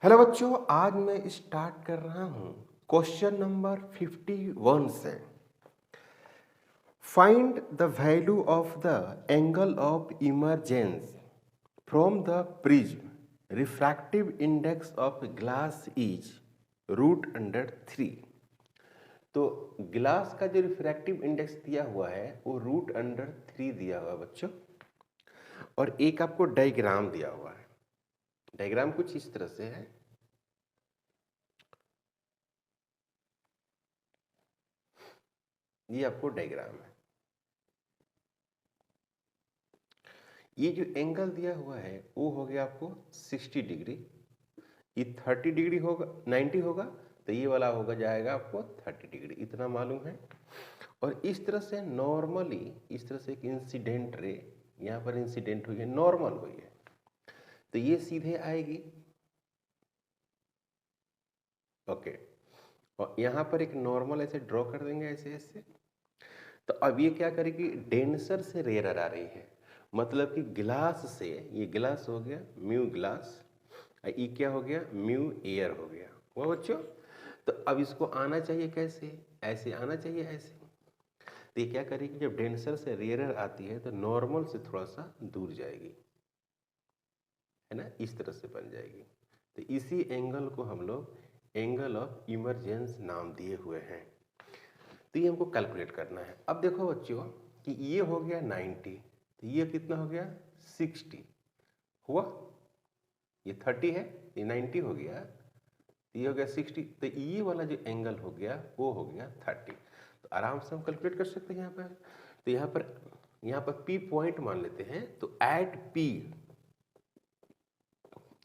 Hello बच्चों, आज मैं स्टार्ट कर रहा हूं क्वेश्चन नंबर 51 से। Find the value of the angle of emergence from the prism. Refractive index of glass is √3। तो ग्लास का जो रिफ्रैक्टिव इंडेक्स दिया हुआ है वो √3 दिया हुआ है बच्चों। और एक आपको डायग्राम दिया हुआ है। डायग्राम कुछ इस तरह से है। ये आपको डायग्राम है। ये जो एंगल दिया हुआ है वो हो गया आपको 60 डिग्री। ये 30 डिग्री होगा, 90 होगा, तो ये वाला होगा जाएगा आपको 30 डिग्री। इतना मालूम है। और इस तरह से नॉर्मली, इस तरह से एक इंसिडेंट रे यहाँ पर इंसिडेंट हुई है, नॉर्मल हुई है, तो ये सीधे आएगी। ओके, और यहाँ पर एक नॉर्मल ऐसे ड्रॉ कर देंगे, ऐसे ऐसे। तो अब ये क्या करेगी, डेंसर से रेयर आ रही है, मतलब कि ग्लास से, ये ग्लास हो गया म्यू ग्लास, ये क्या हो गया, म्यू एयर हो गया। हुआ बच्चों? तो अब इसको आना चाहिए कैसे, ऐसे आना चाहिए, ऐसे। तो ये क्या करेगी, जब डेंसर से रेयर आती है तो नॉर्मल से थोड़ा सा दूर जाएगी, है ना, इस तरह से बन जाएगी। तो इसी एंगल को हम लोग एंगल ऑफ इमरजेंस नाम दिए हुए हैं। तो ये हमको कैलकुलेट करना है। अब देखो बच्चों कि ये हो गया 90, तो ये कितना हो गया 60 हुआ। ये 30 है, ये 90 हो गया, तो ये हो गया 60। तो ये वाला जो एंगल हो गया वो हो गया 30। तो आराम से हम कैलकुलेट कर सकते हैं यहाँ पर। तो यहाँ पर P पॉइंट मान लेते हैं। तो एट P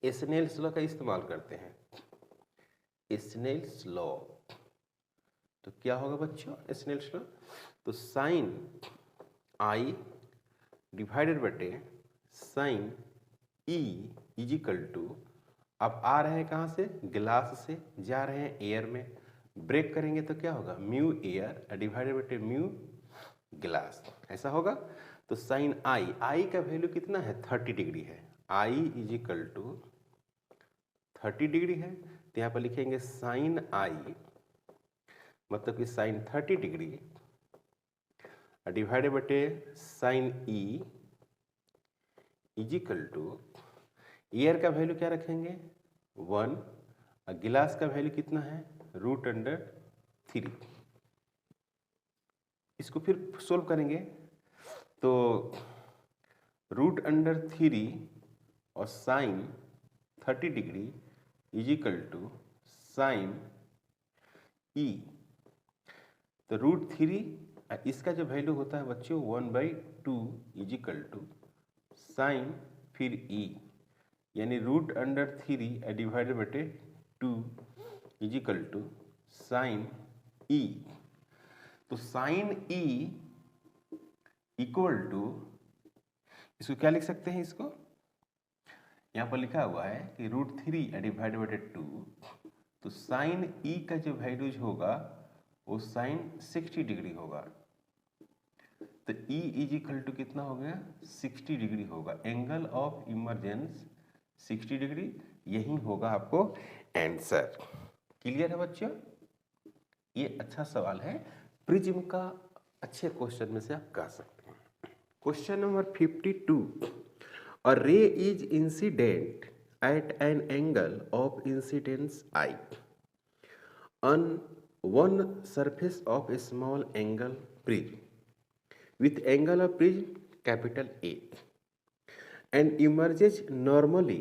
स्नेल्स लॉ का इस्तेमाल करते हैं, स्नेल्स लॉ। तो क्या होगा बच्चों स्नेल्स लॉ, तो साइन आई डिवाइडेड बटे साइन ई इजिकल टू, अब आ रहे हैं कहाँ से, ग्लास से, जा रहे हैं एयर में, ब्रेक करेंगे तो क्या होगा, म्यू एयर डिवाइडेड बटे म्यू ग्लास, ऐसा होगा। तो साइन आई, आई का वैल्यू कितना है, 30 डिग्री है। आई इजिकल टू 30 डिग्री है, तो यहाँ पर लिखेंगे साइन आई, मतलब कि साइन 30 डिग्री डिवाइडेड बटे sine e is equal to, air का वैल्यू क्या रखेंगे 1, और गिलास का वैल्यू कितना है √3। इसको फिर सोल्व करेंगे तो √3 और sine 30 degree is equal to sine e, तो √3 इसका जो वैल्यू होता है बच्चों 1/2 इजिकल टू साइन फिर ई, यानी √3 डिवाइडेड बटे 2 इजिकल टू साइन ई। तो साइन ई इक्वल टू, इसको क्या लिख सकते हैं, इसको यहाँ पर लिखा हुआ है कि √3 डिवाइडेड बटे 2, तो साइन ई का जो वैल्यूज होगा वो साइन 60 डिग्री होगा। तो E इजिकल टू कितना हो गया 60 डिग्री होगा। एंगल ऑफ इमरजेंस 60 डिग्री, यही होगा आपको आंसर। क्लियर है बच्चों? ये अच्छा सवाल है, प्रिज्म का अच्छे क्वेश्चन में से आप कह सकते हैं। क्वेश्चन नंबर 52, अ रे is incident at an angle of incidence I on one surface of a small angle prism with angle of prism capital A and emerges normally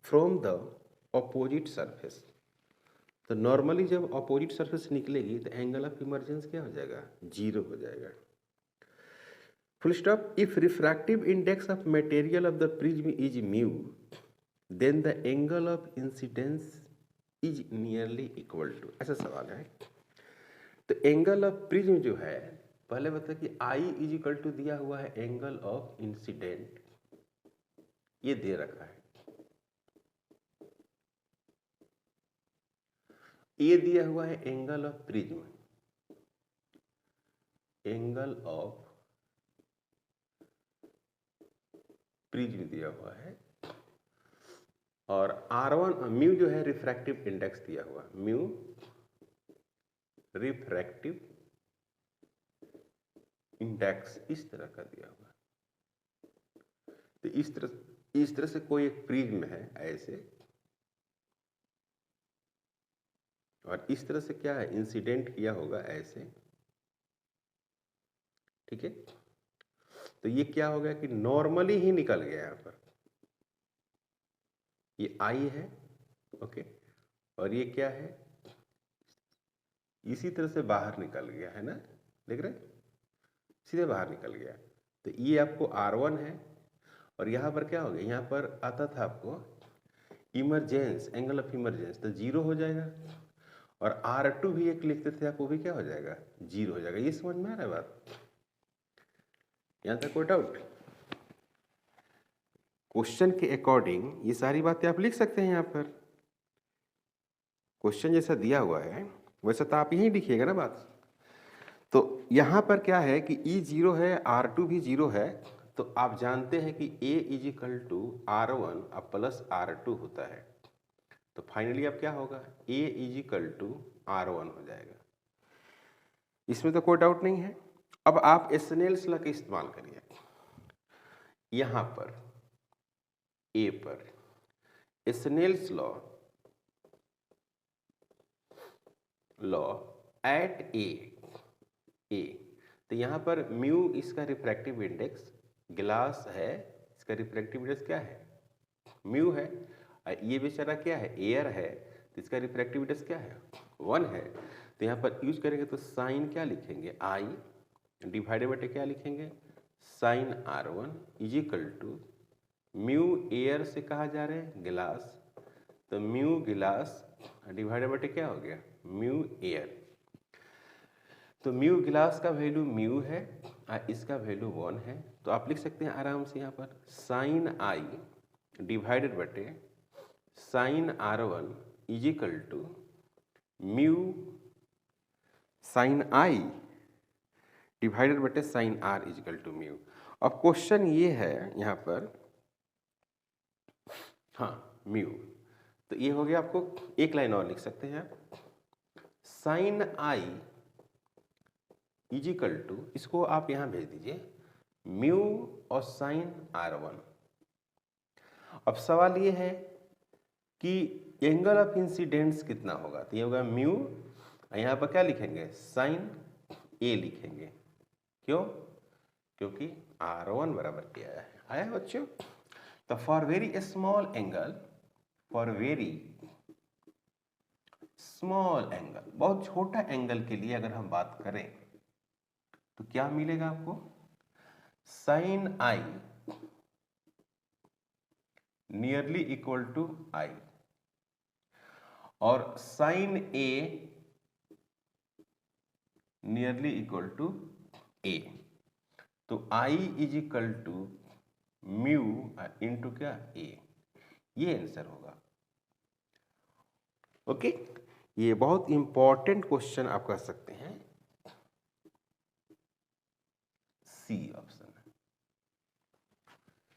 from the opposite surface। तो normally जब opposite surface निकलेगी तो angle of emergence क्या हो जाएगा, 0 हो जाएगा। Full stop. If refractive index of material of the prism is mu then the angle of incidence is nearly equal to, ऐसा सवाल है। तो एंगल ऑफ प्रिज्म जो है, पहले बता कि आई इजिकल टू दिया हुआ है एंगल ऑफ इंसिडेंट, ये दे रखा है, ये दिया हुआ है angle of prism, angle of prism दिया हुआ है, और R1 म्यू जो है रिफ्रैक्टिव इंडेक्स दिया हुआ, म्यू रिफ्रैक्टिव इंडेक्स इस तरह का दिया हुआ। तो इस तरह से कोई एक प्रिज्म है ऐसे, और इस तरह से क्या है इंसिडेंट किया होगा ऐसे, ठीक है। तो ये क्या हो गया कि नॉर्मली ही निकल गया यहाँ पर, ये आई है, ओके, और ये क्या है इसी तरह से बाहर निकल गया है ना, देख रहे सीधे बाहर निकल गया। तो ये आपको R1 है, और यहाँ पर क्या हो गया, यहाँ पर आता था आपको इमरजेंस, एंगल ऑफ इमरजेंस, तो 0 हो जाएगा, और R2 भी एक लिखते थे आप, वो भी क्या हो जाएगा 0 हो जाएगा। ये समझ में आ रहा है बात, यहाँ तक कोई डाउट? क्वेश्चन के अकॉर्डिंग ये सारी बातें आप लिख सकते हैं यहाँ पर, क्वेश्चन जैसा दिया हुआ है वैसा तो आप यहीं लिखिएगा ना बात। तो यहाँ पर क्या है कि E 0 है, R2 भी 0 है, तो आप जानते हैं कि A is equal to R1 अब प्लस R2 होता है, तो फाइनली अब क्या होगा A is equal to R1 हो जाएगा, इसमें तो कोई डाउट नहीं है। अब आप स्नेल्स लॉ का इस्तेमाल करिए यहाँ पर A पर, स्नेल्स लॉ एट ए, तो यहाँ पर म्यू इसका रिफ्रैक्टिव इंडेक्स, ग्लास है इसका रिफ्रैक्टिव इंडेक्स क्या है म्यू है, ये बेचारा क्या है एयर है, तो इसका रिफ्रैक्टिव इंडेक्स क्या है 1 है। तो यहाँ पर यूज करेंगे तो साइन क्या लिखेंगे आई डिवाइडेड बाय क्या लिखेंगे sine R1 is equal to mu air से कहा जा रहे हैं ग्लास, तो म्यू ग्लास डिवाइडेड बाय क्या हो गया म्यू एयर। तो म्यू ग्लास का वैल्यू म्यू है और इसका वैल्यू 1 है, तो आप लिख सकते हैं आराम से यहाँ पर साइन आई डिवाइडेड बटे sine R1 is equal to mu sine i divided बटे sine R is equal to mu. अब क्वेश्चन ये है यहाँ पर, हाँ म्यू, तो ये हो गया, आपको एक लाइन और लिख सकते हैं आप sine i is equal to, इसको आप यहां भेज दीजिए म्यू और साइन R1। अब सवाल ये है कि एंगल ऑफ इंसिडेंस कितना होगा, तो ये होगा म्यू, यहां पर क्या लिखेंगे साइन ए लिखेंगे, क्यों, क्योंकि R1 बराबर क्या आया बच्चों। तो for very small angle, for very small angle, बहुत छोटा एंगल के लिए अगर हम बात करें तो क्या मिलेगा आपको sine i nearly equal to i, और sine a nearly equal to a, तो i is equal to mu into क्या ए, ये आंसर होगा। ओके, ये बहुत इंपॉर्टेंट क्वेश्चन आप कह सकते हैं, सी ऑप्शन है।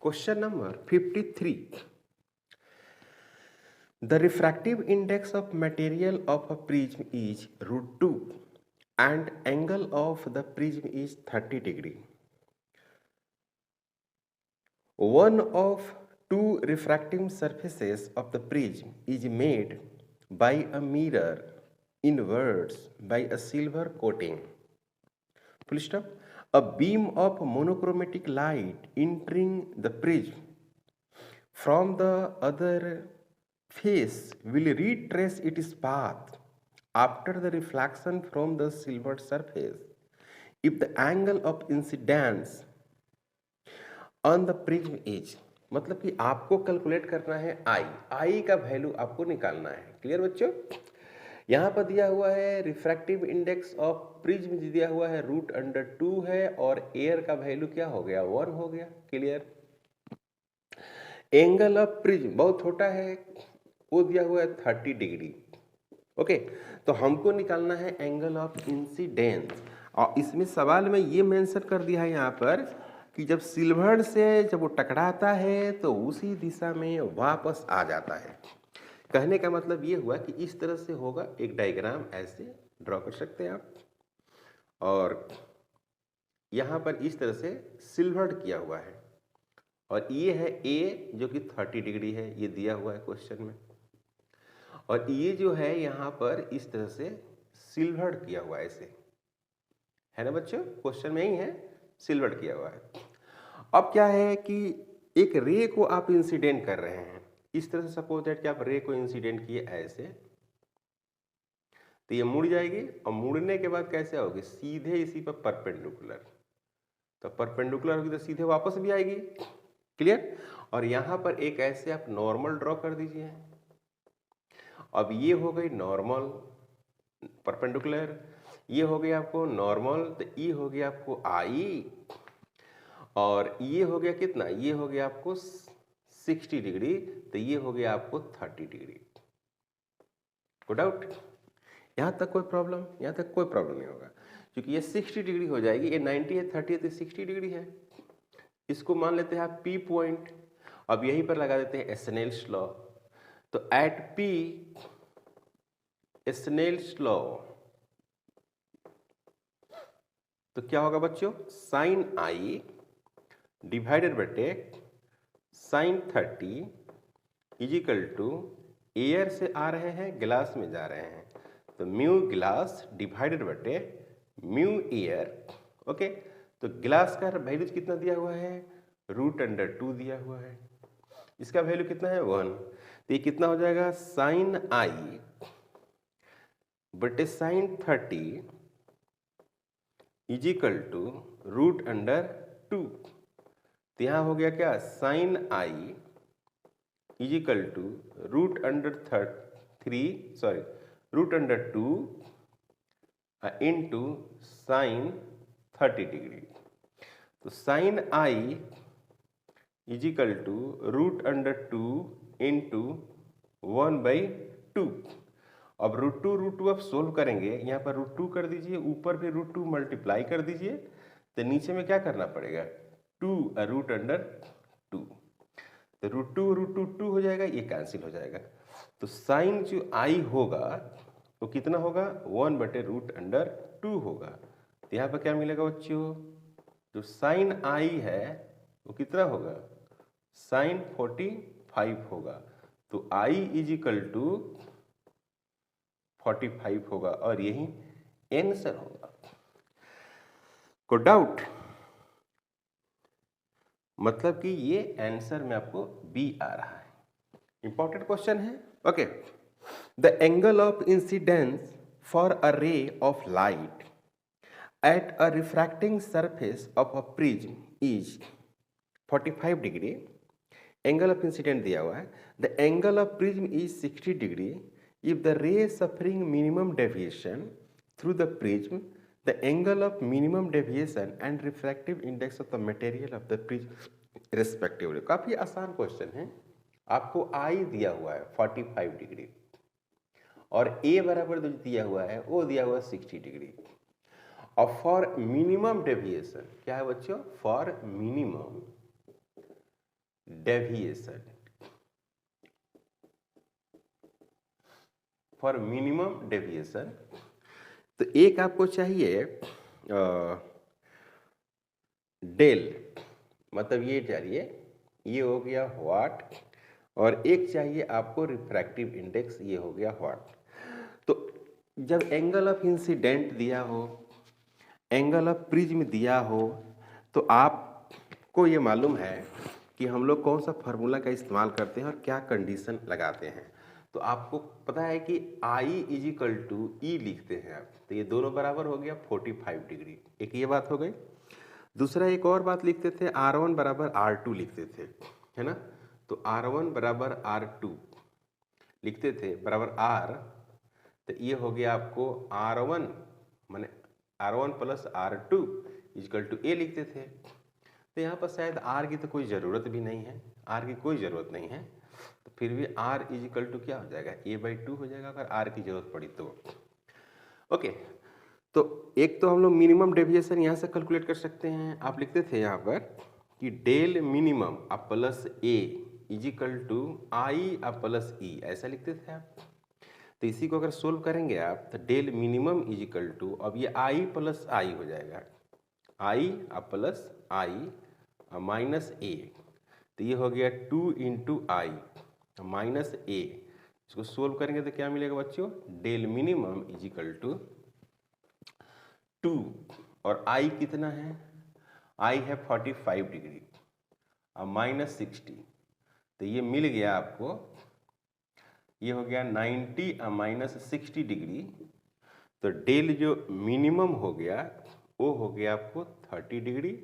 Question number 53, the refractive index of material of a prism is √2 and angle of the prism is 30 degree. One of two refracting surfaces of the prism is made by a mirror inwards by a silver coating. Full stop. A beam of monochromatic light entering the prism from the other face will retrace its path after the reflection from the silver surface if the angle of incidence on the prism is, मतलब कि आपको calculate करना है आई का value आपको निकालना है। Clear बच्चों, यहाँ पर दिया हुआ है रिफ्रैक्टिव इंडेक्स ऑफ प्रिज्म दिया हुआ है √2 है, और एयर का वैल्यू क्या हो गया 1 हो गया। क्लियर, एंगल ऑफ प्रिज्म बहुत छोटा है, वो दिया हुआ है 30 डिग्री। ओके, तो हमको निकालना है एंगल ऑफ इंसिडेंस, और इसमें सवाल में ये मेंशन कर दिया है यहाँ पर कि जब सिल्वर्ड से जब वो टकराता है तो उसी दिशा में वापस आ जाता है। कहने का मतलब ये हुआ कि इस तरह से होगा, एक डायग्राम ऐसे ड्रॉ कर सकते हैं आप, और यहाँ पर इस तरह से सिल्वर्ड किया हुआ है, और ये है ए जो कि 30 डिग्री है, ये दिया हुआ है क्वेश्चन में, और ये जो है यहाँ पर इस तरह से सिल्वर्ड किया हुआ है, ऐसे है ना बच्चों, क्वेश्चन में ही है, सिल्वर्ड किया हुआ है। अब क्या है कि एक रे को आप इंसिडेंट कर रहे हैं, इस तरह से सपोज दैट कि आप रे को इंसिडेंट किए ऐसे, तो ये मुड़ जाएगी, और मुड़ने के बाद कैसे होगी, सीधे इसी पर परपेंडिकुलर, तो परपेंडिकुलर होगी तो सीधे वापस भी आएगी, क्लियर। और यहाँ पर एक ऐसे आप नॉर्मल ड्रॉ कर दीजिए, अब ये हो गई नॉर्मल परपेंडिकुलर, ये हो गया आपको नॉर्मल, तो ये हो गया आपको आई, और ये हो गया कितना, ये हो गया आपको 60 डिग्री, तो ये हो गया आपको 30 डिग्री। कोई डाउट, यहाँ तक कोई प्रॉब्लम, यहाँ तक कोई प्रॉब्लम नहीं होगा, क्योंकि ये 60 डिग्री हो जाएगी, ये 90 है, 30 है, तो 60 डिग्री है, इसको मान लेते हैं आप P पॉइंट। अब यहीं पर लगा देते हैं स्नेल्स लॉ, तो एट P स्नेल्स लॉ, तो क्या होगा बच्चों, साइन आई डिवाइडेड बटे sine 30 is equal to, air से आ रहे हैं ग्लास में जा रहे हैं, तो म्यू ग्लास डिवाइडेड बटे म्यू एयर। ओके, तो ग्लास का वैल्यू कितना दिया हुआ है, √2 दिया हुआ है, इसका वैल्यू कितना है 1, तो ये कितना हो जाएगा, साइन आई बटे साइन 30 इज इक्वल टू √2, तो यहाँ हो गया क्या, sine i is equal to √2 into sine 30 degree, तो sine i is equal to √2 into 1/2। अब √2 आप सोल्व करेंगे, यहाँ पर √2 कर दीजिए, ऊपर भी √2 मल्टीप्लाई कर दीजिए, तो नीचे में क्या करना पड़ेगा, 2 √2, तो √2 हो जाएगा, ये कैंसिल हो जाएगा, तो साइन जो आई होगा वो कितना होगा, 1/√2 होगा, तो यहाँ पर क्या मिलेगा बच्चों, जो साइन आई है वो कितना होगा, साइन 45 होगा, तो आई इज इक्वल टू 45 होगा, और यही आंसर होगा। को डाउट, मतलब कि ये आंसर में आपको बी आ रहा है, इंपॉर्टेंट क्वेश्चन है। Okay, the angle of incidence for a ray of light at a refracting surface of a prism is 45 degree, angle of incident दिया हुआ है, the angle of prism is 60 degree if the ray suffering minimum deviation through the prism, the angle of minimum deviation and refractive index of the material of the prism respectively। काफी आसान question है, आपको I दिया हुआ है 45 degree, और A बराबर जो दिया हुआ है वो दिया हुआ है 60 डिग्री, और फॉर मिनिमम डेविएशन क्या है बच्चों, for minimum deviation, for minimum deviation, तो एक आपको चाहिए डेल, मतलब ये चाहिए, ये हो गया व्हाट, और एक चाहिए आपको रिफ्रैक्टिव इंडेक्स, ये हो गया व्हाट। तो जब एंगल ऑफ इंसिडेंट दिया हो, एंगल ऑफ प्रिज्म दिया हो, तो आपको ये मालूम है कि हम लोग कौन सा फार्मूला का इस्तेमाल करते हैं और क्या कंडीशन लगाते हैं, तो आपको पता है कि I इज इक्वल टू ई लिखते हैं आप, तो ये दोनों बराबर हो गया 45 डिग्री, एक ये बात हो गई। दूसरा एक और बात लिखते थे, R1 बराबर R2 लिखते थे, है ना, तो R1 बराबर R2 लिखते थे बराबर R, तो ये हो गया आपको R1 माने R1 plus R2 equal to ए लिखते थे, तो यहाँ पर शायद R की तो कोई ज़रूरत भी नहीं है, R की कोई ज़रूरत नहीं है, तो फिर भी R इज इक्वल टू क्या हो जाएगा, A/2 हो जाएगा अगर R की जरूरत पड़ी तो। ओके, तो एक तो हम लोग मिनिमम डेविएशन यहाँ से कैलकुलेट कर सकते हैं। आप लिखते थे यहाँ पर कि del minimum plus a equal to i plus e, ऐसा लिखते थे आप। तो इसी को अगर सोल्व करेंगे आप तो डेल मिनिमम इजिकल टू, अब ये आई प्लस आई हो जाएगा, आई प्लस आई माइनस ए, तो ये हो गया 2 इंटू आई माइनस ए। इसको सोल्व करेंगे तो क्या मिलेगा बच्चों, डेल मिनिमम इजिकल टू 2 और आई कितना है, आई है 45 डिग्री और माइनस 60, तो ये मिल गया आपको, ये हो गया 90 और माइनस 60 डिग्री। तो डेल जो मिनिमम हो गया वो हो गया आपको 30 डिग्री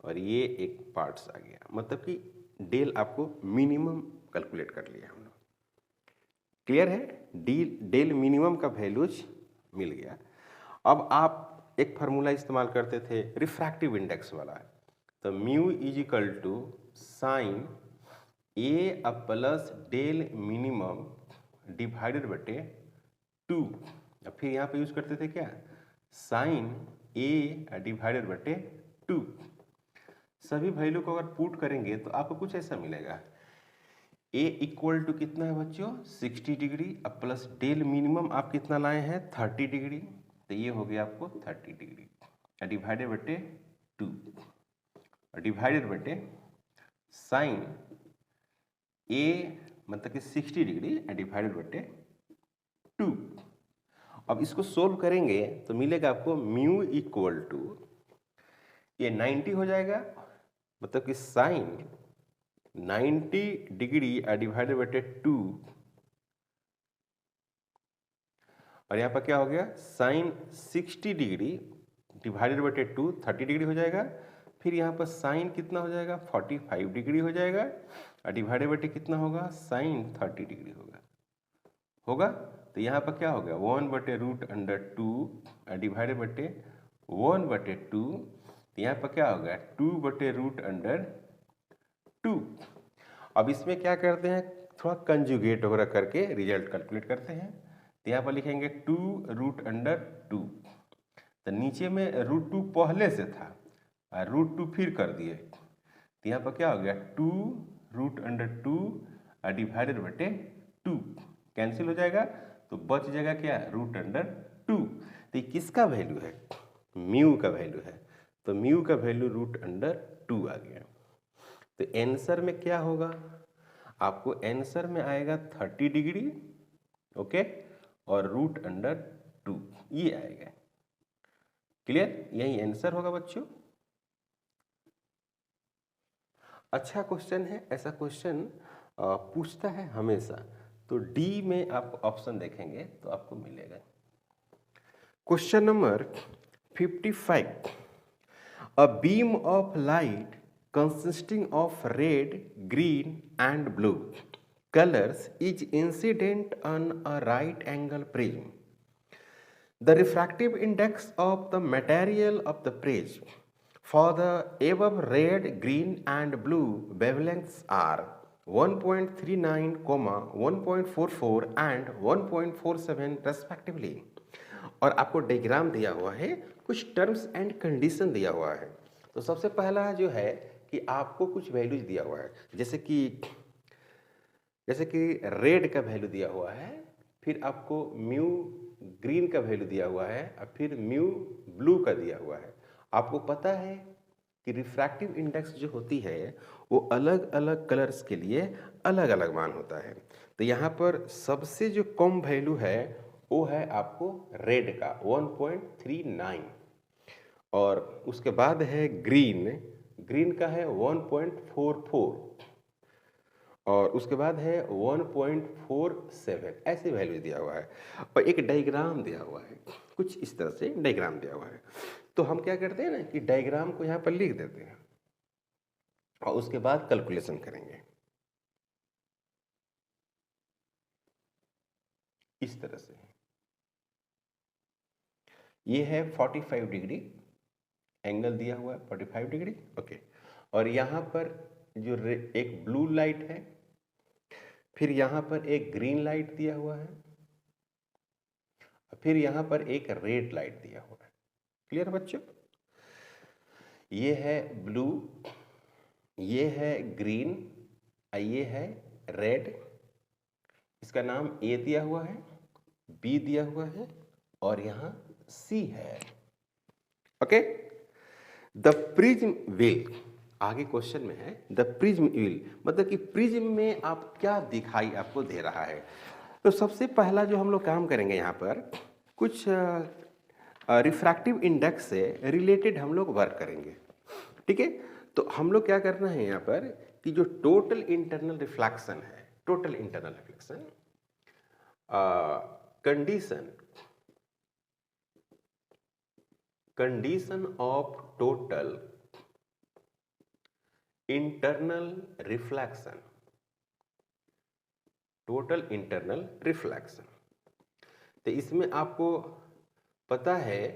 और ये एक पार्ट्स आ गया, मतलब कि डेल आपको मिनिमम कैलकुलेट कर लिया हम लोग। क्लियर है, डेल मिनिमम का वैल्यूज मिल गया। अब आप एक फार्मूला इस्तेमाल करते थे रिफ्रैक्टिव इंडेक्स वाला, तो mu is equal to sine A plus del minimum divided बटे 2, अब फिर यहाँ पे यूज करते थे क्या, साइन ए डिवाइडेड बटे 2। सभी वैल्यू को अगर पुट करेंगे तो आपको कुछ ऐसा मिलेगा, ए इक्वल टू कितना है बच्चों 60 डिग्री, अब प्लस डेल मिनिमम आप कितना लाए हैं 30 डिग्री, तो ये हो गया आपको 30 डिग्री डिवाइडेड बटे 2 डिवाइडेड बटे साइन ए मतलब कि 60 डिग्री डिवाइडेड बटे 2। अब इसको सोल्व करेंगे तो मिलेगा आपको म्यू इक्वल टू, ये 90 हो जाएगा, मतलब कि साइन 90 डिग्री डिवाइडेड बटे 2 और यहाँ पर क्या हो गया साइन 60 डिग्री डिवाइडेड बटे 2 30 डिग्री हो जाएगा, फिर यहाँ पर साइन कितना हो जाएगा 45 डिग्री हो जाएगा और डिवाइडेड बटे कितना होगा साइन 30 डिग्री होगा। तो यहाँ पर क्या हो गया 1 बटे रूट अंडर 2 डिवाइडेड बटे 1 बटे 2, तो यहाँ पर क्या हो गया 2 बटे रूट अंडर 2। अब इसमें क्या करते हैं, थोड़ा कंजुगेट वगैरह करके रिजल्ट कैलकुलेट करते हैं। तो यहाँ पर लिखेंगे 2 रूट अंडर 2, तो नीचे में रूट 2 पहले से था और रूट 2 फिर कर दिए, तो यहाँ पर क्या हो गया 2 रूट अंडर 2 डिवाइडेड बटे 2, कैंसिल हो जाएगा तो बच जाएगा क्या रूट अंडर 2। तो ये किसका वैल्यू है, म्यू का वैल्यू है, तो म्यू का वैल्यू रूट अंडर 2 आ गया। तो आंसर में क्या होगा, आपको आंसर में आएगा 30 डिग्री ओके और रूट अंडर 2 ये आएगा। क्लियर, यही आंसर होगा बच्चों। अच्छा क्वेश्चन है, ऐसा क्वेश्चन पूछता है हमेशा, तो डी में आप ऑप्शन देखेंगे तो आपको मिलेगा। Question number 55, a beam of light consisting of red, green and blue colors is incident on a right angle prism. The refractive index of the material of the prism for the above red, green and blue wavelengths are 1.39, 1.44 and 1.47 respectively. और आपको diagram दिया हुआ है, कुछ terms and condition दिया हुआ है। तो सबसे पहला जो है कि आपको कुछ वैल्यूज दिया हुआ है, जैसे कि रेड का वैल्यू दिया हुआ है, फिर आपको म्यू ग्रीन का वैल्यू दिया हुआ है और फिर म्यू ब्लू का दिया हुआ है। आपको पता है कि रिफ्रैक्टिव इंडेक्स जो होती है वो अलग अलग कलर्स के लिए अलग अलग मान होता है। तो यहाँ पर सबसे जो कम वैल्यू है वो है आपको रेड का 1.39 और उसके बाद है ग्रीन का है 1.44 और उसके बाद है 1.47, ऐसे वैल्यू दिया हुआ है और एक डायग्राम दिया हुआ है, कुछ इस तरह से डायग्राम दिया हुआ है। तो हम क्या करते हैं ना कि डायग्राम को यहाँ पर लिख देते हैं और उसके बाद कैलकुलेशन करेंगे इस तरह से। ये है 45 डिग्री एंगल दिया हुआ है 45 डिग्री ओके, और यहाँ पर जो एक ब्लू लाइट है, फिर यहाँ पर एक ग्रीन लाइट दिया हुआ है, फिर यहाँ पर एक रेड लाइट दिया हुआ है। क्लियर बच्चों? ये है ब्लू, ये है ग्रीन, ये है रेड। इसका नाम ए दिया हुआ है, बी दिया हुआ है और यहाँ सी है। ओके, द प्रिज्म विल, आगे क्वेश्चन में है द प्रिज्म विल, मतलब कि प्रिज्म में आप क्या दिखाई आपको दे रहा है। तो सबसे पहला जो हम लोग काम करेंगे यहाँ पर, कुछ रिफ्रैक्टिव इंडेक्स से रिलेटेड हम लोग वर्क करेंगे। ठीक है, तो हम लोग क्या करना है यहाँ पर कि जो टोटल इंटरनल रिफ्लेक्शन है, total internal reflection condition of total internal reflection, total internal reflection. तो इसमें आपको पता है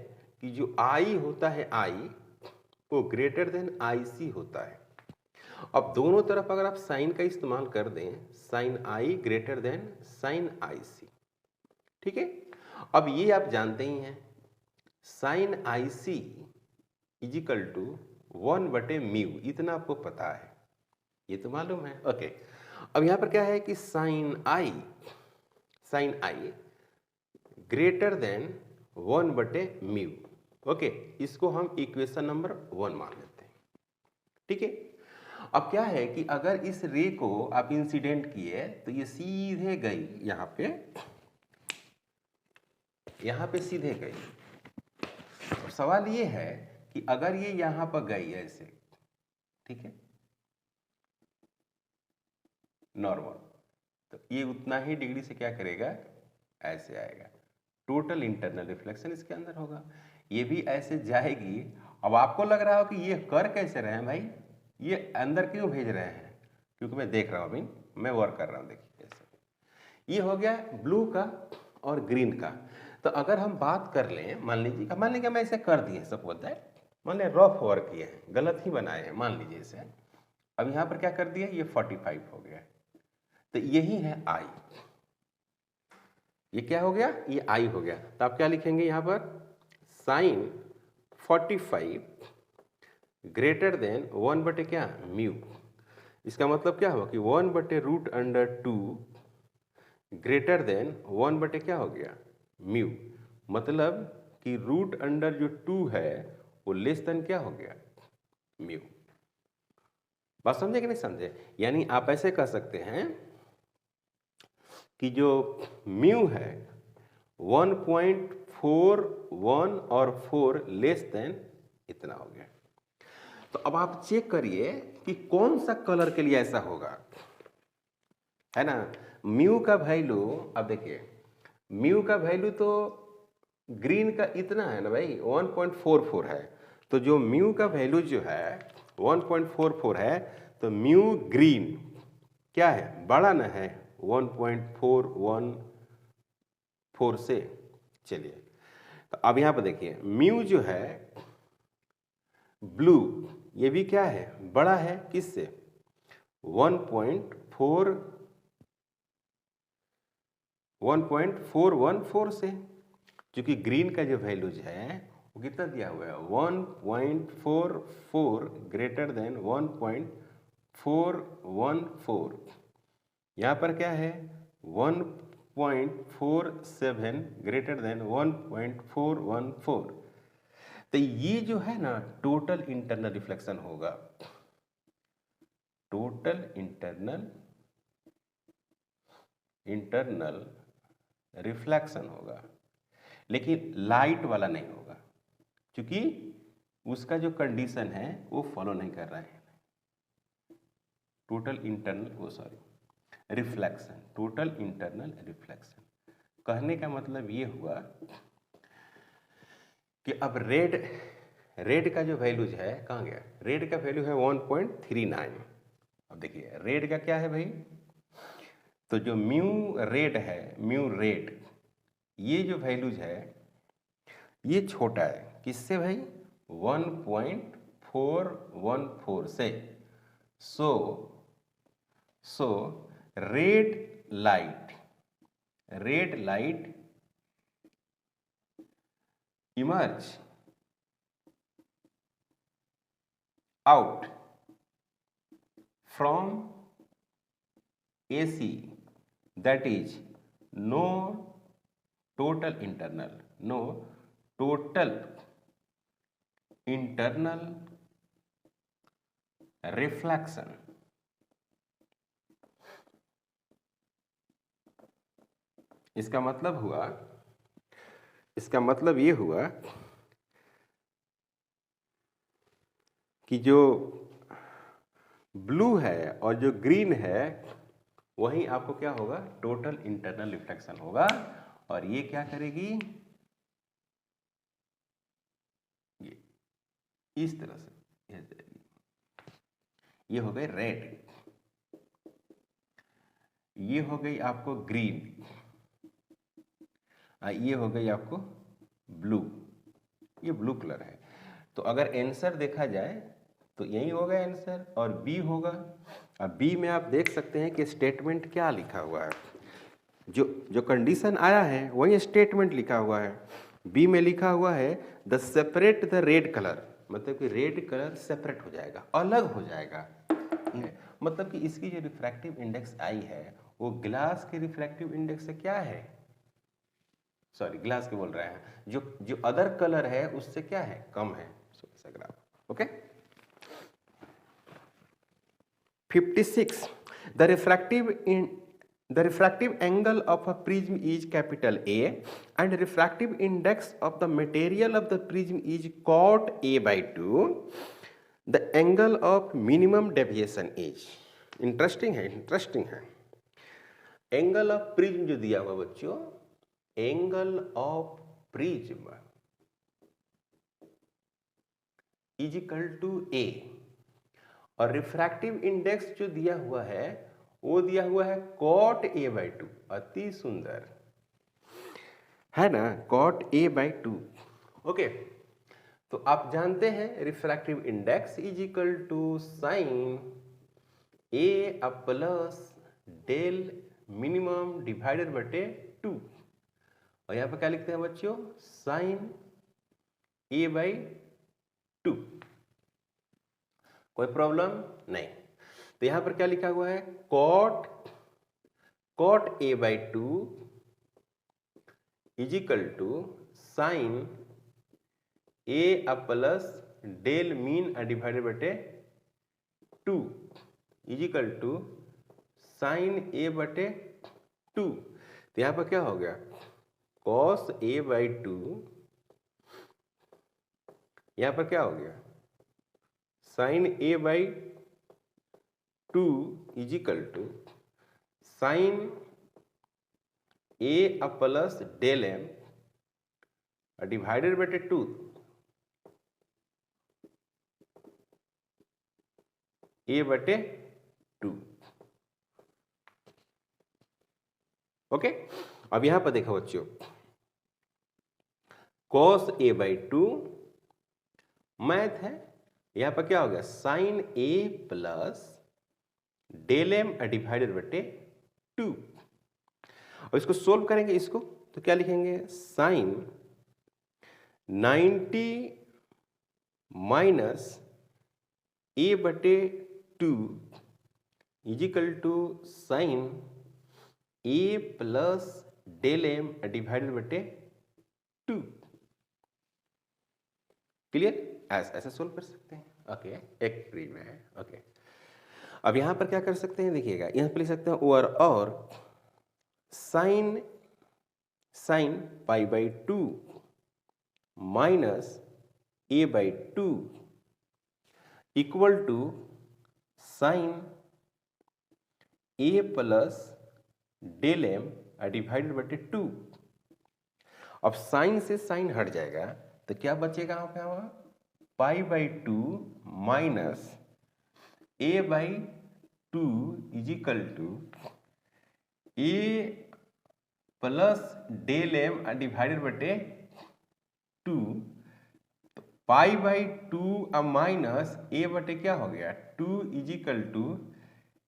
कि जो आई होता है, आई वो ग्रेटर देन आई सी होता है। अब दोनों तरफ अगर आप साइन का इस्तेमाल कर दें, sine i greater than sine i c. ठीक है, अब ये आप जानते ही हैं, sine i c equal to 1/म्यू, इतना आपको पता है, ये तो मालूम है। ओके, अब यहां पर क्या है कि sign i greater then 1/म्यू। Okay, इसको हम इक्वेशन नंबर 1 मान लेते हैं। ठीक है, अब क्या है कि अगर इस रे को आप इंसिडेंट किए तो ये सीधे गई यहाँ पे सीधे गई। और सवाल ये है कि अगर ये यहाँ पर गई ऐसे, ठीक है, नॉर्मल, तो ये उतना ही डिग्री से क्या करेगा, ऐसे आएगा। टोटल इंटरनल रिफ्लेक्शन इसके अंदर होगा, ये भी ऐसे जाएगी। अब आपको लग रहा हो कि ये कर कैसे रहे हैं भाई, ये अंदर क्यों भेज रहे हैं, क्योंकि मैं देख रहा हूँ अभी, मैं वर्क कर रहा हूँ। देखिए ऐसे, ये हो गया ब्लू का और ग्रीन का। तो अगर हम बात कर लें, मान लीजिए मैं ऐसे कर दिए, सब होता है, मान लें रफ वर्क किए हैं, गलत ही बनाए हैं, मान लीजिए इसे। अब यहाँ पर क्या कर दिया, ये 45 हो गया, तो यही है आई। ये क्या हो गया, ये आई हो गया। तो आप क्या लिखेंगे यहाँ पर, साइन 45 ग्रेटर देन 1/म्यू। इसका मतलब क्या हुआ कि 1/√2 ग्रेटर देन 1/ क्या हो गया, म्यू। मतलब कि √2 है वो लेस देन क्या हो गया, म्यू। बात समझे कि नहीं समझे? यानी आप ऐसे कह सकते हैं कि जो म्यू है 1.41 और 4 लेस देन इतना हो गया। तो अब आप चेक करिए कि कौन सा कलर के लिए ऐसा होगा, है ना। म्यू का वैल्यू, अब देखिए म्यू का वैल्यू तो ग्रीन का इतना है ना भाई, 1.44 है। तो जो म्यू का वैल्यू जो है 1.44 है, तो म्यू ग्रीन क्या है, बड़ा ना है 1.414 से। चलिए, तो अब यहां पर देखिए म्यू जो है ब्लू, ये भी क्या है, बड़ा है किससे, 1.414 से। क्योंकि ग्रीन का जो वैल्यूज है वो कितना दिया हुआ है, 1.44 ग्रेटर देन 1.414। यहाँ पर क्या है 1.47 ग्रेटर देन 1.414। तो ये जो है ना टोटल इंटरनल रिफ्लेक्शन होगा, टोटल इंटरनल रिफ्लेक्शन होगा, लेकिन लाइट वाला नहीं होगा, क्योंकि उसका जो कंडीशन है वो फॉलो नहीं कर रहा है। Total internal reflection, total internal reflection कहने का मतलब ये हुआ कि अब रेड का जो वैल्यूज है कहाँ गया, रेड का वैल्यू है 1.39। अब देखिए रेड का क्या है भाई, तो जो म्यू रेड है, म्यू रेड, ये जो वैल्यूज है ये छोटा है किससे भाई, 1.414 से। So red light emerge out from AC, that is no total internal reflection. इसका मतलब ये हुआ कि जो ब्लू है और जो ग्रीन है वहीं आपको क्या होगा, टोटल इंटरनल रिफ्लेक्शन होगा। और ये क्या करेगी, ये इस तरह से ये हो गई रेड, ये हो गई आपको ग्रीन, ये हो गई आपको ब्लू, ये ब्लू कलर है। तो अगर आंसर देखा जाए तो यही होगा आंसर और बी होगा। अब बी में आप देख सकते हैं कि स्टेटमेंट क्या लिखा हुआ है, जो कंडीशन आया है वही स्टेटमेंट लिखा हुआ है। बी में लिखा हुआ है the separate the red colour, मतलब कि रेड कलर सेपरेट हो जाएगा, अलग हो जाएगा। मतलब कि इसकी जो रिफ्रैक्टिव इंडेक्स आई है वो ग्लास के रिफ्रैक्टिव इंडेक्स से क्या है, सॉरी ग्लास के बोल रहे हैं, जो अदर कलर है उससे क्या है, कम है। सो ऐसा graph. Okay 56 the refractive angle of a prism is capital A and refractive index of the material of the prism is cot A by 2. The angle of minimum deviation is, interesting है। Angle of prism जो दिया हुआ बच्चों, angle of prism is equal to a, और refractive index जो दिया हुआ है वो दिया हुआ है कॉट ए बाई 2। अति सुंदर है ना, कॉट ए बाई 2। ओके, तो आप जानते हैं refractive index is equal to sine A plus del minimum divided बटे 2। और यहां पर क्या लिखते हैं बच्चों, साइन ए बाई 2। कोई प्रॉब्लम नहीं। तो यहां पर क्या लिखा हुआ है, cot A by 2 is equal to sine A plus del mean divided बटे 2 is equal to sine A बटे 2। तो यहां पर क्या हो गया, कॉस ए बाई 2, यहां पर क्या हो गया, sine A by 2 is equal to sine A plus del M divided बटे 2 ए बटे 2। ओके, अब यहां पर देखो बच्चों, कॉस ए बाई 2 मैथ है, यहां पर क्या हो गया, sine A plus del M divided बटे 2। और इसको सोल्व करेंगे इसको, तो क्या लिखेंगे, साइन 90 माइनस ए बटे 2 is equal to sine A plus del M divided बटे 2। क्लियर, ऐसे सोल्व कर सकते हैं। ओके, एक फ्री में है। ओके, अब यहां पर क्या कर सकते हैं, देखिएगा यहां पर लिख सकते हैं और sine pi by 2 minus A by 2 equal to sine A plus del M divided बटे 2। अब साइन से साइन हट जाएगा तो क्या बचेगा यहाँ पे, हमारा pi by 2 minus A by 2 is equal to A plus del M divided बटे 2। पाई बाई 2 माइनस ए बटे क्या हो गया 2 इज इक्वल टू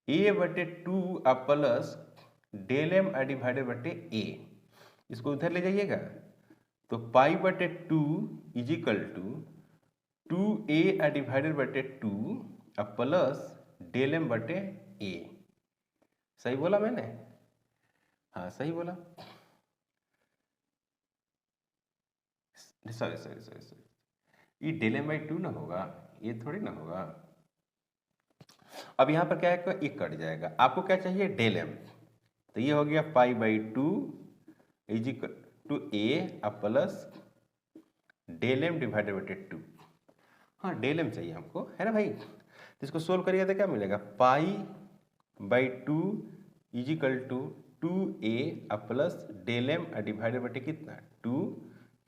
ए बटे 2 प्लस डेल एम डिवाइडेड बटे ए। इसको उधर ले जाइएगा तो पाई बटे 2 is equal to 2a divided बटे 2 प्लस डेल एम बटे ए। सही बोला मैंने? हाँ सही बोला। सॉरी सॉरी सॉरी सॉरी, ये डेल एम बाई 2 ना होगा, ये थोड़ी ना होगा। अब यहाँ पर क्या है, एक कट जाएगा। आपको क्या चाहिए, डेल एम, तो ये हो गया pi by 2 is equal to A plus del M divided by 2। हाँ डेल एम चाहिए हमको, है ना भाई। तो इसको सोल्व करिएगा तो क्या मिलेगा, pi by 2 is equal to 2a plus del M divided by कितना 2,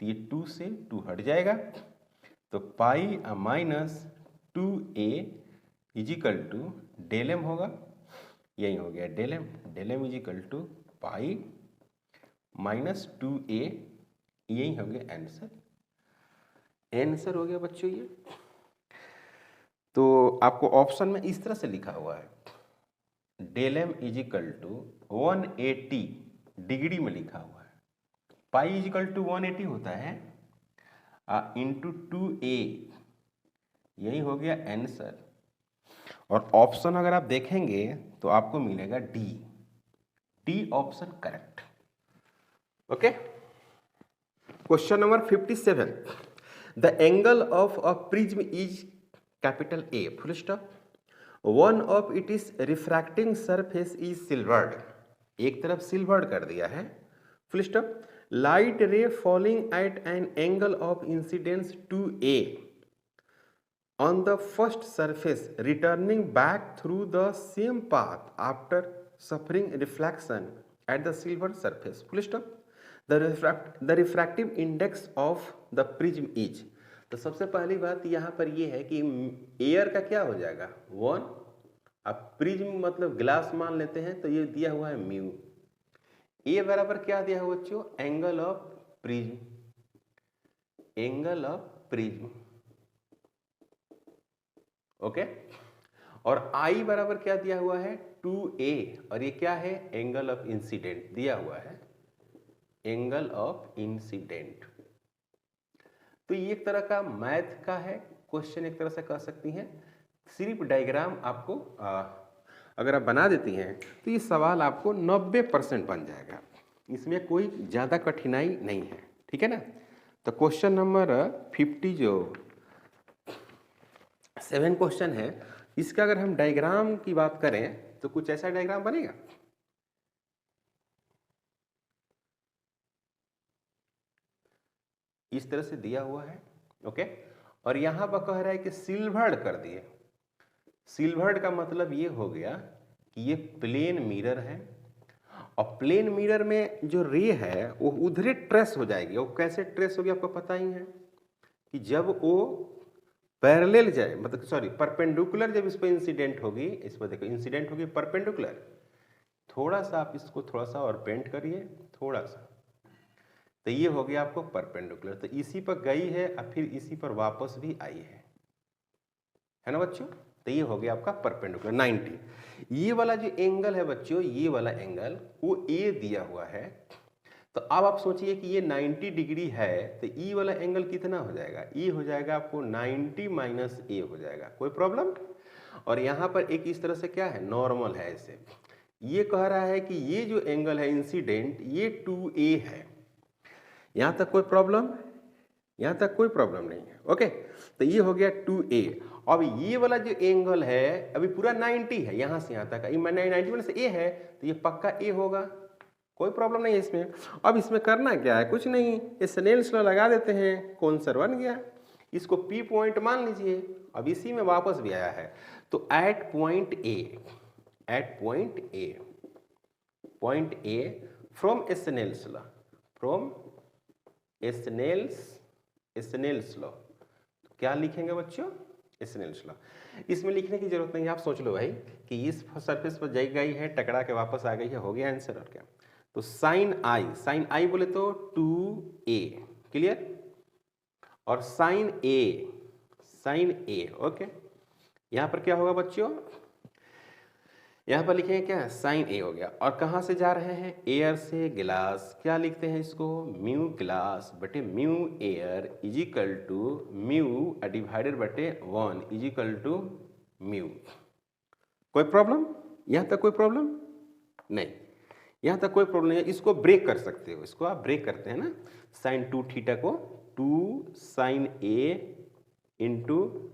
तो ये 2 से 2 हट जाएगा, तो pi minus 2a is equal to del M होगा, यही हो गया del M is equal to pi minus 2a, यही हो गया आंसर। आंसर हो गया बच्चों ये। तो आपको ऑप्शन में इस तरह से लिखा हुआ है, del M is equal to 180 degree में लिखा हुआ है, पाई इज इक्वल टू 180 होता है इंटू 2a, यही हो गया आंसर। और ऑप्शन अगर आप देखेंगे तो आपको मिलेगा D option correct. Okay, question number 57, the angle of a prism is capital A full stop, one of it is refracting surface is silvered, एक तरफ सिल्वर्ड कर दिया है full stop, light ray falling at an angle of incidence to a on the first surface returning back through the same path after suffering reflection at the silver surface full stop, the refractive index of the prism is। तो सबसे पहली बात यहाँ पर ये है कि air का क्या हो जाएगा 1, अब प्रिज्म मतलब ग्लास मान लेते हैं, तो ये दिया हुआ है म्यू, ए बराबर क्या दिया हुआ बच्चों, angle of prism, angle of prism, okay. और I बराबर क्या दिया हुआ है 2a, और ये क्या है एंगल ऑफ इंसिडेंट दिया हुआ है, एंगल ऑफ इंसिडेंट। तो ये एक तरह का मैथ का है क्वेश्चन, एक तरह से कह सकती हैं। सिर्फ डायग्राम आपको अगर आप बना देती हैं तो ये सवाल आपको 90% बन जाएगा, इसमें कोई ज़्यादा कठिनाई नहीं है, ठीक है ना। तो क्वेश्चन नंबर 50 जो 7 क्वेश्चन है, इसका अगर हम डायग्राम की बात करें तो कुछ ऐसा डायग्राम बनेगा। इस तरह से दिया हुआ है, ओके। और यहां पर कह रहा है कि सिल्वर्ड कर दिए, सिल्वर्ड का मतलब ये हो गया कि ये प्लेन मिरर है, और प्लेन मिरर में जो रे है वो उधरे ट्रेस हो जाएगी। वो कैसे ट्रेस होगी आपको पता ही है कि जब वो पैरेलल जाए, मतलब सॉरी परपेंडिकुलर जब इस पर इंसिडेंट होगी, इस पर देखो इंसिडेंट होगी परपेंडिकुलर, थोड़ा सा आप इसको थोड़ा सा और बेंड करिए थोड़ा सा, तो ये हो गया आपको परपेंडिकुलर, तो इसी पर गई है और फिर इसी पर वापस भी आई है ना बच्चों। तो ये हो गया आपका परपेंडिकुलर 90। ये वाला जो एंगल है बच्चों, ये वाला एंगल वो ए दिया हुआ है, तो अब आप सोचिए कि ये 90 डिग्री है, तो ई वाला एंगल कितना हो जाएगा, ई हो जाएगा आपको 90 माइनस ए हो जाएगा, कोई प्रॉब्लम। और यहाँ पर एक इस तरह से क्या है नॉर्मल है ऐसे, ये कह रहा है कि ये जो एंगल है इंसिडेंट ये 2a है, यहाँ तक कोई प्रॉब्लम, यहाँ तक कोई प्रॉब्लम नहीं है, ओके। तो ये हो गया 2a। अब ये वाला जो एंगल है अभी पूरा 90 है, यहाँ से यहाँ तक 90 में से a है, तो ये पक्का a होगा, कोई प्रॉब्लम नहीं है इसमें। अब इसमें करना क्या है, कुछ नहीं, ये स्नेल्स लॉ लगा देते हैं, कौन सा बन गया, इसको P पॉइंट मान लीजिए। अब इसी में वापस भी आया है, तो at point A from Snell's law, from Snell's law, क्या लिखेंगे बच्चों, स्नेल्स लॉ। इसमें लिखने की जरूरत नहीं है, आप सोच लो भाई कि इस सरफेस पर जाई गई है, टकरा के वापस आ गई है, हो गया आंसर। और क्या, तो साइन आई बोले तो 2a, क्लियर, और साइन ए, ओके। यहां पर क्या होगा बच्चों, यहाँ पर लिखेंगे क्या, साइन ए हो गया। और कहाँ से जा रहे हैं, एयर से गिलास, क्या लिखते हैं इसको, म्यू गिलास बटे mu air is equal to mu divided बटे 1 इजिकल टू म्यू। कोई प्रॉब्लम, यहाँ तक कोई प्रॉब्लम नहीं, यहाँ तक कोई प्रॉब्लम नहीं है। इसको ब्रेक कर सकते हो, इसको आप ब्रेक करते हैं ना, साइन 2 थीटा को 2 साइन ए इंटू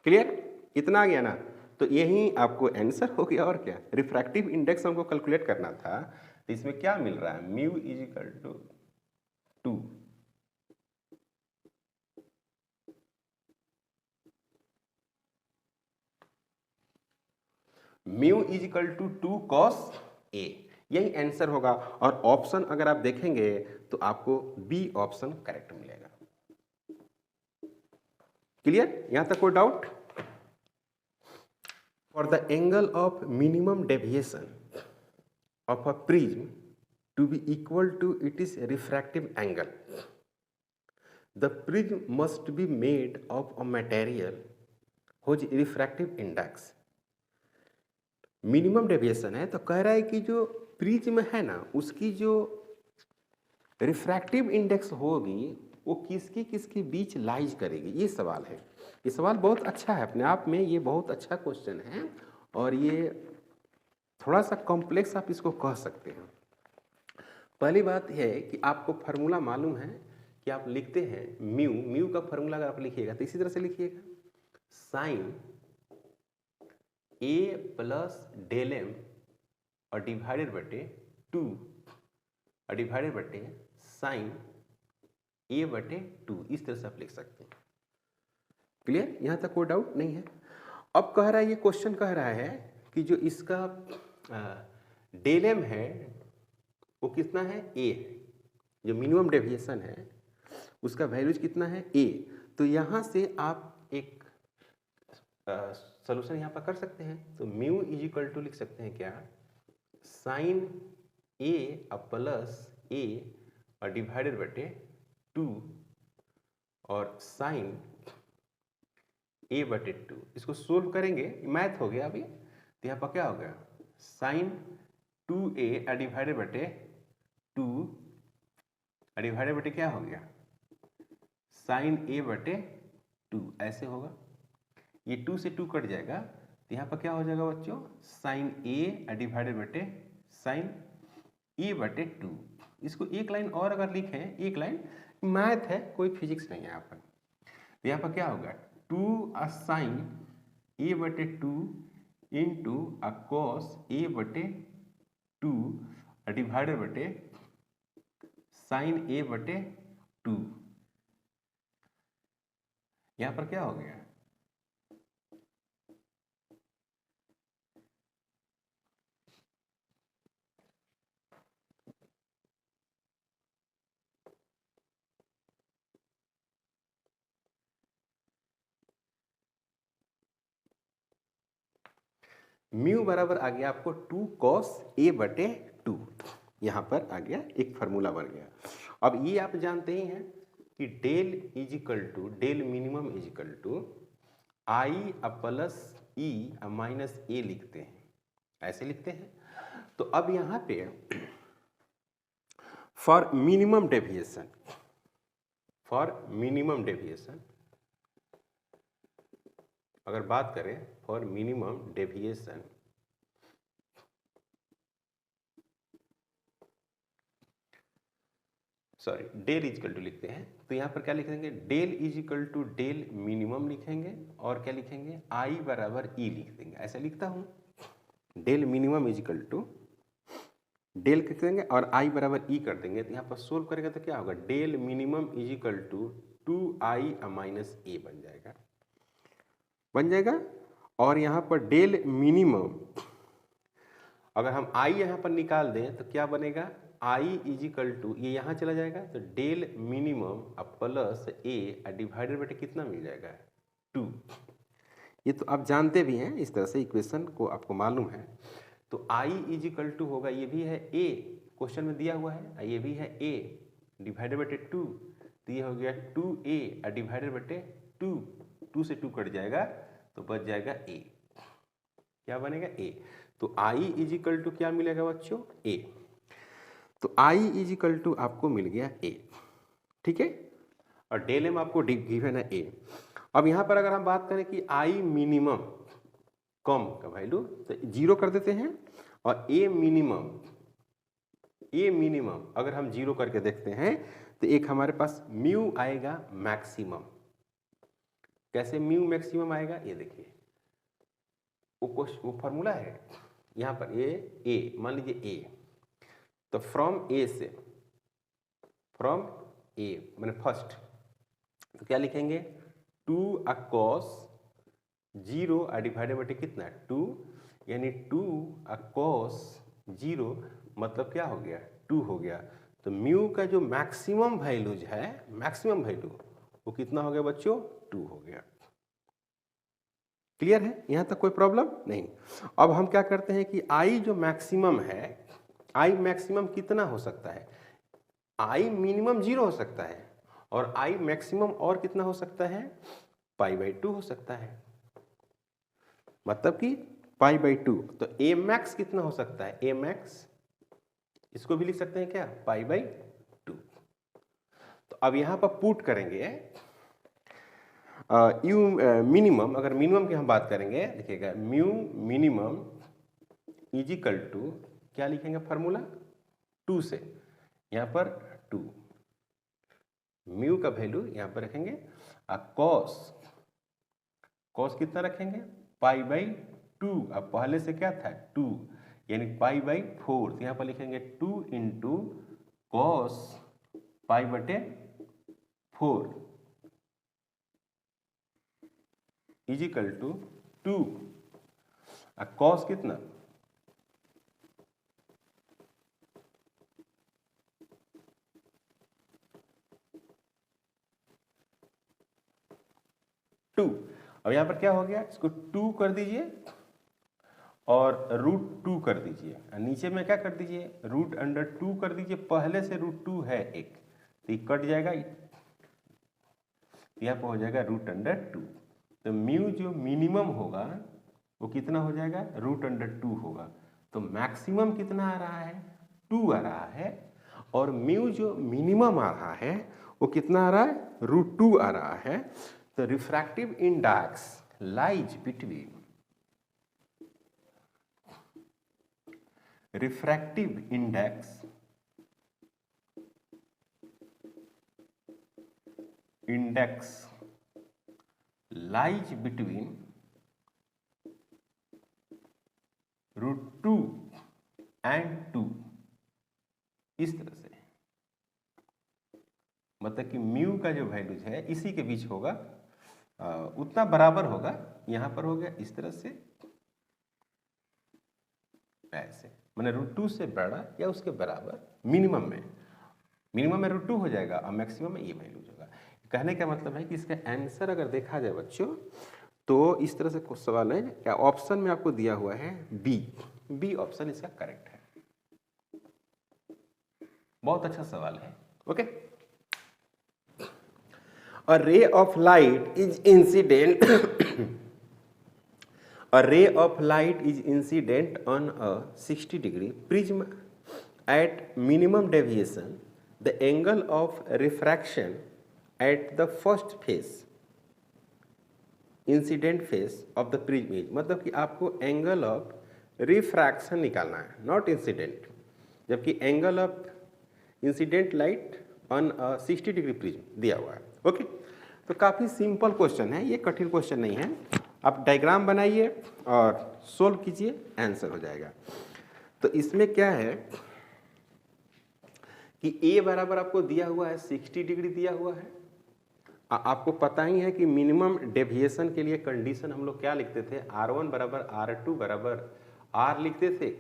क्लियर, इतना आ गया ना। तो यही आपको आंसर हो गया, और क्या, रिफ्रैक्टिव इंडेक्स हमको कैलकुलेट करना था। तो इसमें क्या मिल रहा है, mu is equal to 2 mu is equal to 2 cos a, यही आंसर होगा। और ऑप्शन अगर आप देखेंगे तो आपको बी ऑप्शन करेक्ट मिलेगा। क्लियर, यहां तक कोई doubt. For the angle of minimum deviation of a prism to be equal to its refractive angle, the prism must be made of a material whose refractive index minimum deviation है। तो कह रहा है कि जो प्रिज्म है ना, उसकी जो रिफ्रैक्टिव इंडेक्स होगी वो किसके किसके बीच लाइज करेगी, ये सवाल है। ये सवाल बहुत अच्छा है अपने आप में, ये बहुत अच्छा क्वेश्चन है। और ये थोड़ा सा कॉम्प्लेक्स आप इसको कह सकते हैं। पहली बात है कि आपको फार्मूला मालूम है कि आप लिखते हैं म्यू, म्यू का फार्मूला अगर आप लिखिएगा तो इसी तरह से लिखिएगा, sign A plus del M और डिवाइडेड बटे 2 और डिवाइडेड बटे साइन ए बटे 2, इस तरह से आप लिख सकते हैं। क्लियर, यहां तक कोई डाउट नहीं है। अब कह रहा है, ये क्वेश्चन कह रहा है कि जो इसका डेल एम है वो कितना है, ए है, जो मिनिमम डेविएशन है उसका वैल्यूज कितना है, ए। तो यहाँ से आप एक सोल्यूशन यहाँ पर कर सकते हैं। तो म्यू इजिकल टू लिख सकते हैं क्या, साइन ए प्लस ए और डिवाइडेड बटे 2 और साइन ए बटे 2। इसको सोल्व करेंगे, मैथ हो गया अभी। तो यहाँ पर क्या हो गया, साइन 2a डिवाइडेड बटे 2 डिवाइडेड बटे क्या हो गया, साइन ए बटे 2, ऐसे होगा। ये 2 से 2 कट जाएगा, तो यहाँ पर क्या हो जाएगा बच्चों, साइन ए डिवाइडेड बटे साइन ए बटे 2। इसको एक लाइन और अगर लिखें, एक लाइन, मैथ है, कोई फिजिक्स नहीं है यहाँ पर। तो यहाँ पर क्या होगा, 2 साइन ए बटे 2 इंटू कॉस ए बटे 2 डिवाइडेड बटे साइन ए बटे 2। यहाँ पर क्या हो गया, म्यू बराबर आ गया आपको 2 कॉस ए बटे 2, यहाँ पर आ गया, एक फार्मूला बन गया। अब ये आप जानते ही हैं कि del equal to, del minimum is equal to i plus e minus a लिखते हैं, ऐसे लिखते हैं। तो अब यहाँ पे for minimum deviation, for minimum deviation अगर बात करें, for minimum deviation sorry del equal to लिखते हैं। तो यहाँ पर क्या लिखेंगे, del equal to del minimum लिखेंगे और क्या लिखेंगे, आई बराबर ई लिख देंगे। ऐसा लिखता हूँ, del minimum is equal to del लिख देंगे और आई बराबर ई कर देंगे। तो यहाँ पर सोल्व करेंगे तो क्या होगा, del minimum is equal to 2i minus a बन जाएगा। और यहाँ पर डेल मिनिमम अगर हम i यहाँ पर निकाल दें तो क्या बनेगा, i इजिकल टू ये यहाँ चला जाएगा तो del minimum plus A divided by कितना मिल जाएगा 2। ये तो आप जानते भी हैं, इस तरह से इक्वेशन को आपको मालूम है। तो i इजिकल टू होगा, ये भी है a, क्वेश्चन में दिया हुआ है, ये भी है a डिवाइडेड बाय 2, तो ये हो गया 2a डिवाइडेड बाय 2, 2 से 2 कट जाएगा तो बच जाएगा a। क्या बनेगा a। तो i इजिकल टू क्या मिलेगा बच्चों, a। तो i इजिकल टू आपको मिल गया a, ठीक है। और डेल एम आपको गिवन है a। अब यहाँ पर अगर हम बात करें कि i मिनिमम कम का वैल्यू तो 0 कर देते हैं, और a मिनिमम अगर हम 0 करके देखते हैं तो एक हमारे पास म्यू आएगा मैक्सिमम। कैसे म्यू मैक्सिमम आएगा, ये देखिए वो फॉर्मूला है यहाँ पर ए मान लीजिए a, तो फ्रॉम ए मैंने फर्स्ट, तो क्या लिखेंगे 2 cos 0 डिवाइडेड बाय कितना 2, यानी 2 cos 0 मतलब क्या हो गया 2 हो गया। तो म्यू का जो मैक्सिमम वैल्यूज है, मैक्सिमम वैल्यू वो कितना हो गया बच्चों 2 हो गया। क्लियर है, यहाँ तक कोई प्रॉब्लम नहीं। अब हम क्या करते हैं कि i जो मैक्सिमम है, i मैक्सिमम कितना हो सकता है, i मिनिमम 0 हो सकता है, और i मैक्सिमम और कितना हो सकता है पाई बाई 2 हो सकता है, मतलब कि पाई बाई 2। तो a मैक्स कितना हो सकता है, a मैक्स इसको भी लिख सकते हैं क्या पाई बाई 2। तो अब यहाँ पर पुट करेंगे यू मिनिमम, अगर मिनिमम की हम बात करेंगे देखिएगा म्यू मिनिमम इजिकल टू क्या लिखेंगे फार्मूला 2 से, यहाँ पर 2 म्यू का वैल्यू यहाँ पर रखेंगे, कॉस कितना रखेंगे पाई बाई 2, अब पहले से क्या था 2 यानी पाई बाई 4, तो यहाँ पर लिखेंगे 2 इंटू कॉस पाई बटे 4 इजिकल टू 2, कॉस कितना 2। अब यहाँ पर क्या हो गया, इसको 2 कर दीजिए और √2 कर दीजिए, नीचे में क्या कर दीजिए √2 कर दीजिए, पहले से √2 है एक, तो ये कट जाएगा, यहाँ पर हो जाएगा √2। तो म्यू जो मिनिमम होगा वो कितना हो जाएगा √2 होगा। तो मैक्सिमम कितना आ रहा है 2 आ रहा है, और म्यू जो मिनिमम आ रहा है वो कितना आ रहा है √2 आ रहा है। तो refractive index lies between lies between √2 and 2, इस तरह से, मतलब कि म्यू का जो वैल्यूज है इसी के बीच होगा, उतना बराबर होगा, यहां पर हो गया इस तरह से, ऐसे मैंने √2 से बड़ा या उसके बराबर मिनिमम में √2 हो जाएगा और मैक्सिमम में ये वैल्यूज होगा। कहने का मतलब है कि इसका आंसर अगर देखा जाए बच्चों तो इस तरह से कुछ सवाल है, क्या ऑप्शन में आपको दिया हुआ है बी ऑप्शन इसका करेक्ट है। बहुत अच्छा सवाल है, okay. A ray of light is incident on a 60-degree prism at minimum deviation. The angle of refraction at the first phase, incident phase of the prism is, मतलब कि आपको angle of refraction निकालना है, not incident, जबकि angle of incident light on a 60-degree prism दिया हुआ है, okay. तो काफ़ी सिंपल क्वेश्चन है, ये कठिन क्वेश्चन नहीं है। आप डायग्राम बनाइए और सोल्व कीजिए, आंसर हो जाएगा। तो इसमें क्या है कि a बराबर आपको दिया हुआ है 60 डिग्री दिया हुआ है, आपको पता ही है कि मिनिमम डेविएशन के लिए कंडीशन हम लोग क्या लिखते थे, R1 बराबर R2 बराबर R लिखते थे।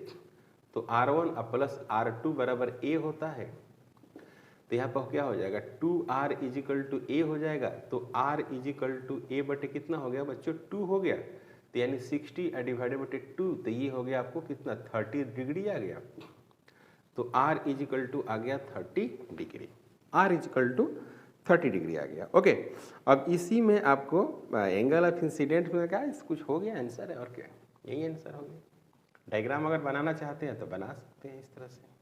तो R1 प्लस R2 बराबर A होता है। तो यहाँ पर क्या हो जाएगा, 2R इजिकल टू A हो जाएगा। तो R इजिकल टू A बटे कितना हो गया बच्चों, 2 हो गया। तो यानी 60 डिवाइडेड बटे 2, तो ये हो गया आपको कितना, 30 डिग्री आ गया। तो R इजिकल टू आ गया 30 degree, R equal to 30 degree आ गया। ओके, अब इसी में आपको एंगल ऑफ इंसिडेंट में क्या कुछ हो गया, आंसर है और क्या, यही आंसर हो गया। डायग्राम अगर बनाना चाहते हैं तो बना सकते हैं इस तरह से।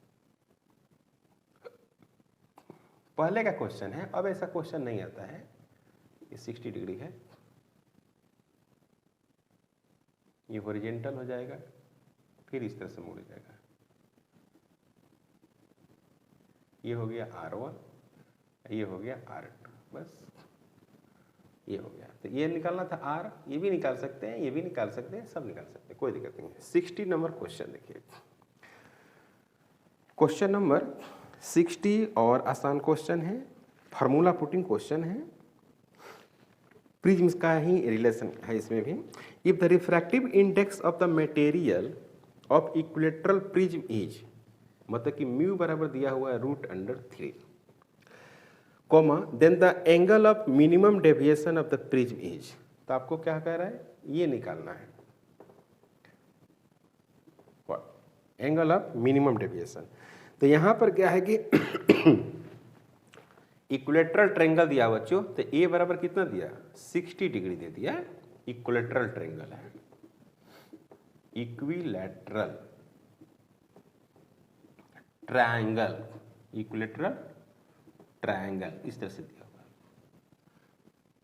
पहले का क्वेश्चन है, अब ऐसा क्वेश्चन नहीं आता है। ये 60 डिग्री है, ये हॉरिजॉन्टल हो जाएगा, फिर इस तरह से मुड़ जाएगा। ये हो गया R1, ये हो गया R2, बस ये हो गया। तो ये निकालना था R, ये भी निकाल सकते हैं, ये भी निकाल सकते हैं, सब निकाल सकते हैं, कोई दिक्कत नहीं है। 60 नंबर क्वेश्चन देखिए, क्वेश्चन नंबर 60 और आसान क्वेश्चन है, फार्मूला पुटिंग क्वेश्चन है, प्रिज्म का ही रिलेशन है इसमें भी। If the refractive index of the material of equilateral prism is, मतलब कि म्यू बराबर दिया हुआ है √3, comma then the angle of minimum deviation of the prism is. तो आपको क्या कह रहा है, ये निकालना है एंगल ऑफ मिनिमम डेविएशन। तो यहां पर क्या है कि इक्विलेटरल ट्रायंगल दिया बच्चों, तो ए बराबर कितना दिया, 60 डिग्री दे दिया। इक्विलेटरल ट्रायंगल है, इक्विलेटरल ट्रायंगल, इक्विलेटरल ट्रायंगल इस तरह से दिया हुआ है,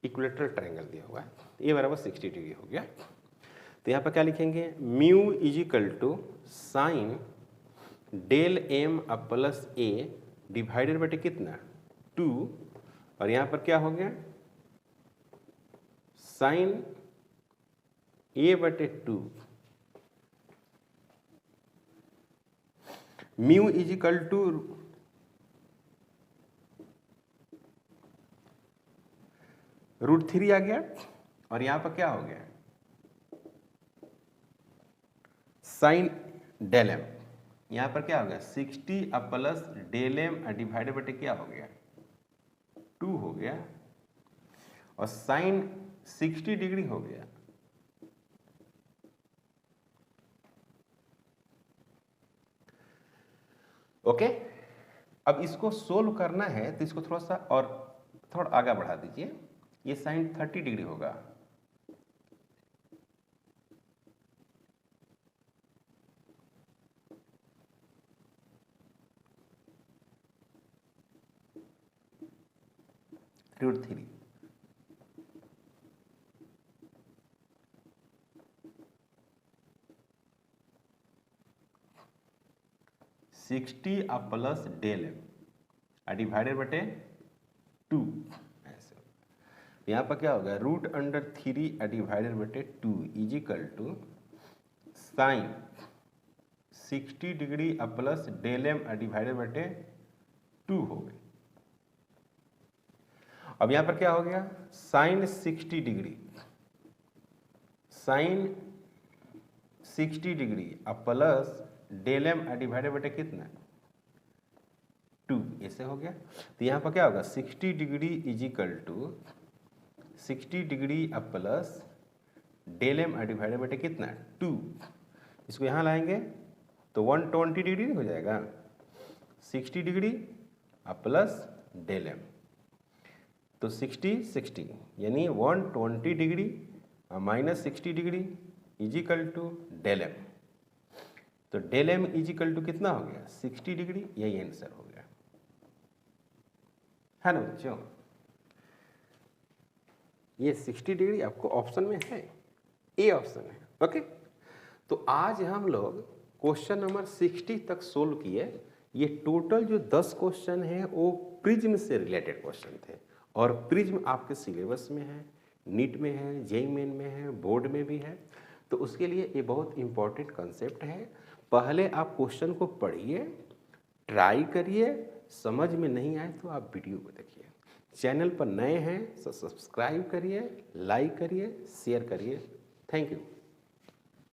इक्विलेटरल ट्रायंगल दिया हुआ है। ए बराबर 60 डिग्री हो गया। तो यहाँ पर क्या लिखेंगे, mu is equal to sine del M plus A divided बटे कितना, 2, और यहाँ पर क्या हो गया, साइन ए बटे 2। म्यू इजिकल टू √3 आ गया, और यहां पर क्या हो गया, साइन डेल एम। यहां पर क्या हो गया, 60 प्लस डेल एम डिवाइडेड बटे क्या हो गया, 2 हो गया, और साइन 60 डिग्री हो गया। ओके, अब इसको सोल्व करना है तो इसको थोड़ा सा और थोड़ा आगे बढ़ा दीजिए। ये साइन 30 डिग्री होगा, √3। Sixty plus del M divided बटे 2, ऐसे। यहाँ पर क्या होगा, √3 डिवाइडेड बटे 2 is equal to sine 60 degree plus del M divided बटे 2 हो गई। अब यहाँ पर क्या हो गया, sine 60 degree, sine 60 degree plus del M divided बटे कितना, 2, ऐसे हो गया। तो यहाँ पर क्या होगा, 60 degree is equal to 60 degree plus del M divided बटे कितना, 2। इसको यहाँ लाएंगे तो 120 डिग्री हो जाएगा, 60 डिग्री प्लस डेल एम, तो 60 यानी 120 degree minus 60 degree is equal to del M. तो डेल एम इजिकल टू कितना हो गया, 60 डिग्री, यही आंसर हो गया, है ना बच्चों। ये 60 डिग्री आपको ऑप्शन में है, ए ऑप्शन है। ओके, तो आज हम लोग क्वेश्चन नंबर 60 तक सोल्व किए। ये टोटल जो 10 क्वेश्चन है वो प्रिज्म से रिलेटेड क्वेश्चन थे, और प्रिज्म आपके सिलेबस में है, नीट में है, जेईई मेन में है, बोर्ड में भी है। तो उसके लिए ये बहुत इंपॉर्टेंट कंसेप्ट है। पहले आप क्वेश्चन को पढ़िए, ट्राई करिए, समझ में नहीं आए तो आप वीडियो को देखिए। चैनल पर नए हैं तो सब्सक्राइब करिए, लाइक करिए, शेयर करिए। Thank you.